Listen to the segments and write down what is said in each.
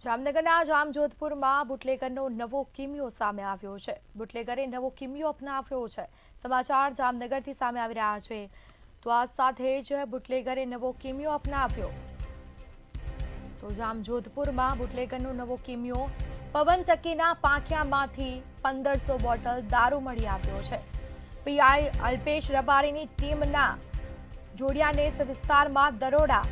જામનગરના જામજોધપુરમાં બુટલેગરનો નવો કિમિયો સામે આવ્યો છે. બુટલેગરે નવો કિમિયો અપનાવ્યો છે. સમાચાર જામનગરથી સામે આવી રહ્યા છે. તો આ સાથે જ બુટલેગરે નવો કિમિયો અપનાવ્યો. તો જામજોધપુરમાં બુટલેગરનો નવો કિમિયો પવનચક્કીના પાંખિયામાંથી 1500 બોટલ દારૂ મળી આવ્યો છે. પીઆઈ અલ્પેશ રબારીની ટીમના જોડિયાનેસ વિસ્તારમાં દરોડા,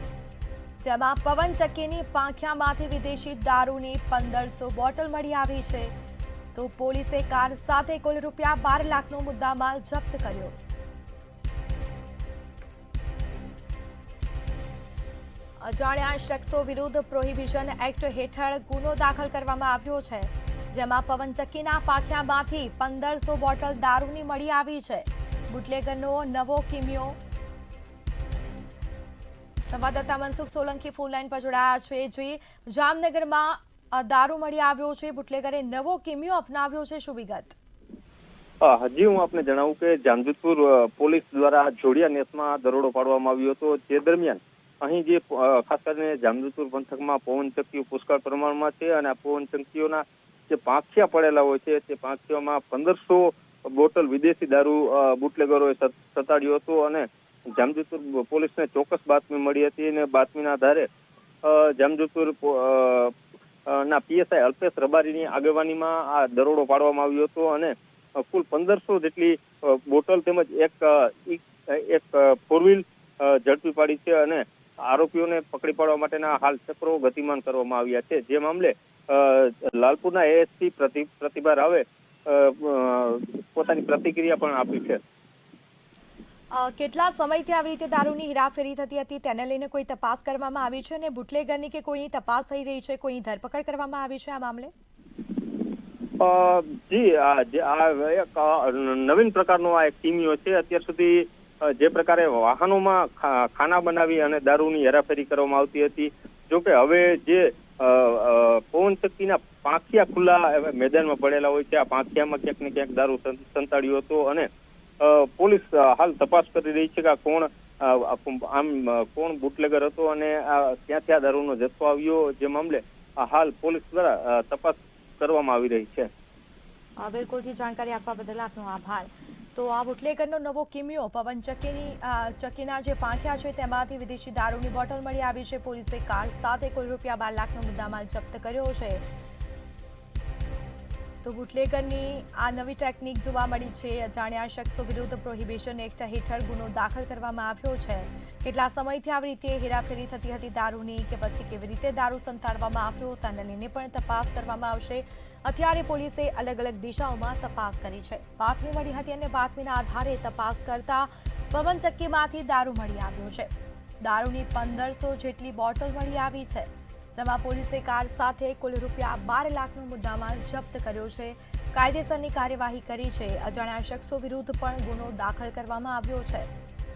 જેમાં પવનચક્કીની પાંખિયામાંથી વિદેશી દારૂની 1500 બોટલ મળી આવી છે. તો પોલીસે કાર સાથે કુલ રૂપિયા 12 લાખનો મુદ્દામાલ જપ્ત કર્યો. અજાણ્યા શખ્સો વિરુદ્ધ પ્રોહિબિશન એક્ટ હેઠળ ગુનો દાખલ કરવામાં આવ્યો છે, જેમાં પવનચક્કીના પાંખિયામાંથી 1500 બોટલ દારૂની મળી આવી છે. બુટલેગરનો નવો કિમિયો. સંવાદદાતા મનસુખ સોલંકી ફોન લાઈન પર જોડાયા છે. જે જામનગરમાં દારૂ મળી આવ્યો છે, બુટલેગરે નવો કિમિયો અપનાવ્યો છે, શું વિગત? હજી હું આપને જણાવું કે જામજોધપુર પોલીસ દ્વારા જોડિયા નેસમાં દરોડો પાડવામાં આવ્યો હતો. જે દરમિયાન અહીં જે ખાસ કરીને જામજોધપુર પંથકમાં પવનચક્કીઓ પુષ્કળ પ્રમાણમાં છે અને આ પવનચક્કીઓના જે પાંખિયા પડેલા હોય છે તે પાંખિયામાં 1500 બોટલ વિદેશી દારૂ બુટલેગરોએ સતાડ્યો હતો. અને જામજોધપુર પોલીસને ચોક્કસ બાતમી મળી હતી અને બાતમીના આધારે જામજોધપુર ના પીએસઆઈ અલ્પેશ રબારીની આગેવાનીમાં આ દરોડો પાડવામાં આવ્યો હતો અને કુલ 1500 જેટલી બોટલ તેમજ એક ફોર વ્હીલ ઝડપી પાડી છે અને આરોપીઓને પકડી પાડવા માટેના હાલ ચક્રો ગતિમાન કરવામાં આવ્યા છે. જે મામલે લાલપુરના એએસપી પ્રતિભા રાવે પોતાની પ્રતિક્રિયા પણ આપી છે. કેટલા સમયથી આવી રીતે દારૂની હેરાફેરી થતી હતી તેને લઈને કોઈ તપાસ કરવામાં આવી છે અને બુટલેગરની કે કોઈની તપાસ થઈ રહી છે, કોઈની ધરપકડ કરવામાં આવી છે આ મામલે? જી, આ એક નવીન પ્રકારનો આ એક કિમિયો છે. અત્યાર સુધી જે પ્રકારે વાહનોમાં ખાના બનાવી અને દારૂની હેરાફેરી કરવામાં આવતી હતી, જોકે હવે જે પવનચક્કીના પાંખિયા ખુલ્લા મેદાનમાં પડેલા હોય છે, આ પાંખિયામાં ક્યાંક ને ક્યાંક દારૂ સંતાડ્યો હતો અને પોલીસ હાલ તપાસ કરી રહી છે કે કોણ બુટલેગર હતો અને ક્યાંથી આ દારૂનો જથ્થો આવ્યો. જે મામલે હાલ પોલીસ દ્વારા તપાસ કરવામાં આવી રહી છે. બિલકુલથી જાણકારી આપવા બદલ આપનો આભાર. તો આ બુટલેગરનો નવો કિમિયો ચક્કીના જે પાંખિયા છે તેમાંથી વિદેશી દારૂની બોટલ મળી આવી છે. પોલીસે કાર સાથે કુલ રૂપિયા 12 લાખનો મુદ્દામાલ જપ્ત કર્યો છે. તો બુટલેગરની આ નવી ટેકનિક જોવા મળી છે. અજાણ્યા શખ્સો વિરુદ્ધ પ્રોહિબિશન એક્ટ હેઠળ ગુનો દાખલ કરવામાં આવ્યો છે. કેટલા સમયથી આવી રીતે હેરાફેરી થતી હતી દારૂની કે પછી કેવી રીતે દારૂ સંતાડવામાં આવ્યો તેને લઈને પણ તપાસ કરવામાં આવશે. અત્યારે પોલીસે અલગ અલગ દિશાઓમાં તપાસ કરી છે. બાતમી મળી હતી અને બાતમીના આધારે તપાસ કરતા પવનચક્કીમાંથી દારૂ મળી આવ્યો છે. દારૂની 1500 જેટલી બોટલ મળી આવી છે, જેમાં પોલીસે કાર સાથે કુલ રૂપિયા 12 લાખનો મુદ્દામાલ જપ્ત કર્યો છે. કાયદેસરની કાર્યવાહી કરી છે. અજાણ્યા શખ્સો વિરુદ્ધ પણ ગુનો દાખલ કરવામાં આવ્યો છે.